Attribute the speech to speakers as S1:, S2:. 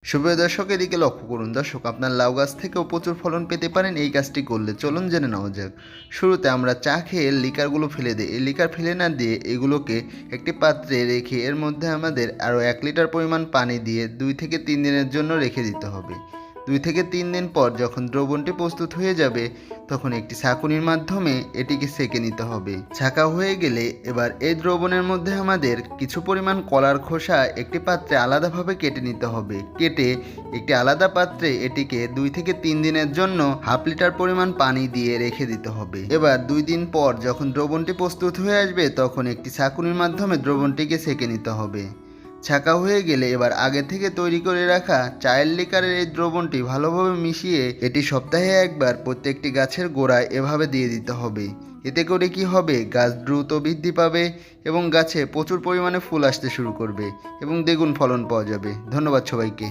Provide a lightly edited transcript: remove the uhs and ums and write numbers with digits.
S1: সুপ্রিয় দর্শক, এদিকে লক্ষ্য করুন। দর্শক, আপনার লাউ গাছ থেকেও প্রচুর ফলন পেতে পারেন এই কাজটি করলে। চলুন জেনে নেওয়া যাক। শুরুতে আমরা চা খেয়ে লিকারগুলো ফেলে দিই। এই লিকার ফেলে না দিয়ে এগুলোকে একটি পাত্রে রেখে এর মধ্যে আমাদের আরও 1 লিটার পরিমাণ পানি দিয়ে 2 থেকে 3 দিনের জন্য রেখে দিতে হবে। 2 থেকে 3 দিন পর যখন দ্রবণটি প্রস্তুত হয়ে যাবে তখন একটি ছাঁকুনির মাধ্যমে এটিকে সেঁকে নিতে হবে। ছাঁকা হয়ে গেলে এবার এই দ্রবণের মধ্যে আমাদের কিছু পরিমাণ কলার খোসা একটি পাত্রে আলাদাভাবে কেটে নিতে হবে। কেটে একটি আলাদা পাত্রে এটিকে 2 থেকে 3 দিনের জন্য 1/2 লিটার পরিমাণ পানি দিয়ে রেখে দিতে হবে। এবার 2 দিন পর যখন দ্রবণটি প্রস্তুত হয়ে আসবে তখন একটি ছাঁকুনির মাধ্যমে দ্রবণটিকে সেঁকে নিতে হবে। ছাঁকা হয়ে গেলে এবার আগে থেকে তৈরি করে রাখা চায়ের লিকারের এই দ্রবণটি ভালোভাবে মিশিয়ে এটি সপ্তাহে একবার প্রত্যেকটি গাছের গোড়ায় এভাবে দিয়ে দিতে হবে। এতে করে কি হবে, গাছ দ্রুত বৃদ্ধি পাবে এবং গাছে প্রচুর পরিমাণে ফুল আসতে শুরু করবে এবং দ্বিগুণ ফলন পাওয়া যাবে। ধন্যবাদ সবাইকে।